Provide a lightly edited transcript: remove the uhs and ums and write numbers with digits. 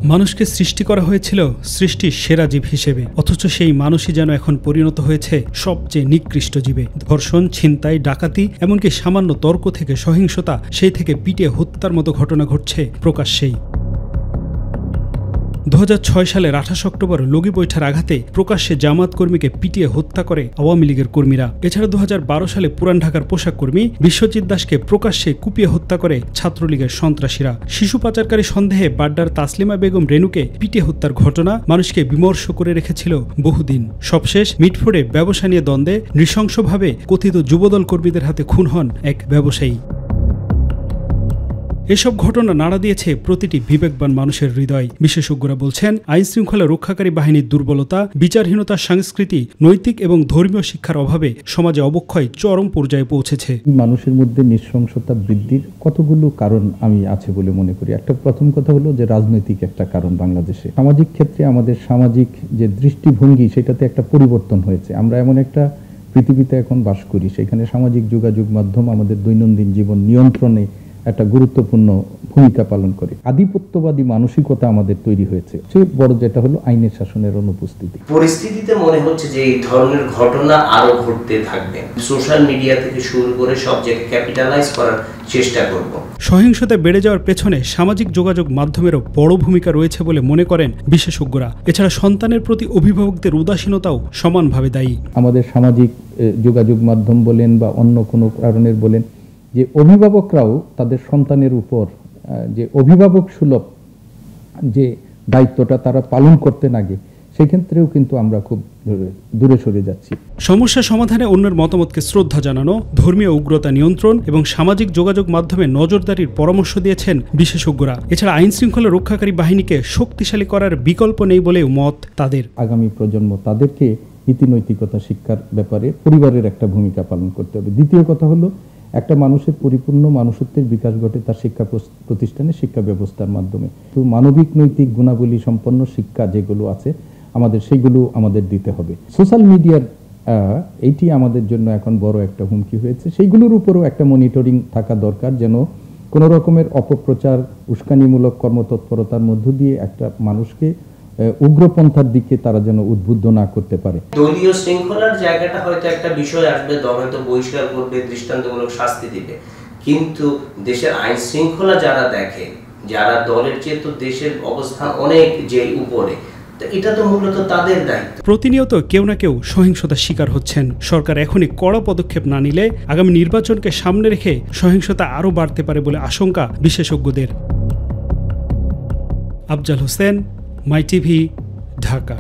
মানুষকে সৃষ্টি করা হয়েছিল সৃষ্টির সেরা জীব হিসেবে, অথচ সেই মানুষই যেন এখন পরিণত হয়েছে সবচেয়ে নিকৃষ্ট জীবে। ধর্ষণ, ছিনতাই, ডাকাতি, এমনকি সামান্য তর্ক থেকে সহিংসতা, সেই থেকে পিটিয়ে হত্যার মতো ঘটনা ঘটছে প্রকাশ্যেই। 2006 সালের 28 অক্টোবর লগি বৈঠার আঘাতে প্রকাশ্যে জামাত কর্মীকে পিটিয়ে হত্যা করে আওয়ামী লীগের কর্মীরা। এছাড়া 2012 সালে পুরান ঢাকার পোশাক কর্মী বিশ্বজিৎ দাসকে প্রকাশ্যে কুপিয়ে হত্যা করে ছাত্রলীগের সন্ত্রাসীরা। শিশু পাচারকারী সন্দেহে বাড্ডার তাসলিমা বেগম রেনুকে পিটিয়ে হত্যার ঘটনা মানুষকে বিমর্ষ করে রেখেছিল বহুদিন। সবশেষ মিটফোর্ডে ব্যবসা নিয়ে দ্বন্দ্বে নৃশংসভাবে কথিত যুবদল কর্মীদের হাতে খুন হন এক ব্যবসায়ী। এসব ঘটনা নাড়া দিয়েছে প্রতিটি বিবেকবান মানুষের হৃদয়। বিশেষজ্ঞরা বলছেন, আইন শৃঙ্খলা রক্ষাকারী বাহিনীর দুর্বলতা, বিচারহীনতা, সংস্কৃতি, নৈতিক এবং ধর্মীয় শিক্ষার অভাবে সমাজে অবক্ষয় চরম পর্যায়ে পৌঁছেছে। মানুষের মধ্যে নৃশংসতা বৃদ্ধির কতগুলো কারণ আমি আছে বলে মনে করি। একটা প্রথম কথা হলো যে রাজনৈতিক একটা কারণ। বাংলাদেশে সামাজিক ক্ষেত্রে আমাদের সামাজিক যে দৃষ্টিভঙ্গি, সেটাতে একটা পরিবর্তন হয়েছে। আমরা এমন একটা পৃথিবীতে এখন বাস করি, সেখানে সামাজিক যোগাযোগ মাধ্যম আমাদের দৈনন্দিন জীবন নিয়ন্ত্রণে একটা গুরুত্বপূর্ণ ভূমিকা পালন করে। আধিপত্যবাদী মানসিকতা আমাদের তৈরি হয়েছে। সবচেয়ে বড় যেটা হলো আইনের শাসনের অনুপস্থিতি। পরিস্থিতিতে মনে হচ্ছে যে এই ধরনের ঘটনা আরো ঘটতে থাকবে। সোশ্যাল মিডিয়া থেকে শুরু করে সব জায়গায় ক্যাপিটালাইজ করার চেষ্টা করব। সহিংসতা বেড়ে যাওয়ার পেছনে সামাজিক যোগাযোগ মাধ্যমেরও বড় ভূমিকা রয়েছে বলে মনে করেন বিশেষজ্ঞরা। এছাড়া সন্তানের প্রতি অভিভাবকদের উদাসীনতাও সমানভাবে দায়ী। আমাদের সামাজিক যোগাযোগ মাধ্যম বলেন বা অন্য কোনো কারণের বলেন, যে অভিভাবকরাও তাদের সন্তানের উপর যে অভিভাবক সুলভ যে দায়িত্বটা তারা পালন করতে নাগে, সেক্ষেত্রেও কিন্তু আমরা খুব দূরে সরে যাচ্ছি। সমস্যা সমাধানে অন্যের মতামতকে শ্রদ্ধা জানানো, ধর্মীয় উগ্রতা নিয়ন্ত্রণ এবং সামাজিক যোগাযোগ মাধ্যমে নজরদারির পরামর্শ দিয়েছেন বিশেষজ্ঞরা। এছাড়া আইন শৃঙ্খলা রক্ষাকারী বাহিনীকে শক্তিশালী করার বিকল্প নেই বলেও মত তাদের। আগামী প্রজন্ম তাদেরকে নীতিনৈতিকতা শিক্ষার ব্যাপারে পরিবারের একটা ভূমিকা পালন করতে হবে। দ্বিতীয় কথা হলো, একটা মানুষের পরিপূর্ণ মানুষত্বের বিকাশ ঘটে তার শিক্ষা প্রতিষ্ঠানে শিক্ষা ব্যবস্থার মাধ্যমে। তো মানবিক নৈতিক গুণাবলী সম্পন্ন শিক্ষা যেগুলো আছে আমাদের, সেগুলো আমাদের দিতে হবে। সোশ্যাল মিডিয়ার এইটি আমাদের জন্য এখন বড় একটা হুমকি হয়েছে। সেইগুলোর উপরও একটা মনিটরিং থাকা দরকার, যেন কোনো রকমের অপপ্রচার, উস্কানিমূলক কর্মতৎপরতার মধ্য দিয়ে একটা মানুষকে উগ্রপন্থার দিকে তারা যেন উদ্বুদ্ধ না করতে পারে। দলীয় শৃঙ্খলার জায়গাটা হয়তো একটা বিষয় আসবে, দল হয়তো বহিষ্কার করবে, দৃষ্টান্তমূলক শাস্তি দিবে, কিন্তু দেশের আইন শৃঙ্খলা যারা দেখে, যারা দলের চেয়ে তো দেশের অবস্থান অনেক যে উপরে, এটা তো মূলত তাদের দায়িত্ব। প্রতিনিয়ত কেউ না কেউ সহিংসতার শিকার হচ্ছেন। সরকার এখনই কড়া পদক্ষেপ না নিলে আগামী নির্বাচনকে সামনে রেখে সহিংসতা আরও বাড়তে পারে বলে আশঙ্কা বিশেষজ্ঞদের। আফজাল হোসেন, মাই টিভি, ঢাকা।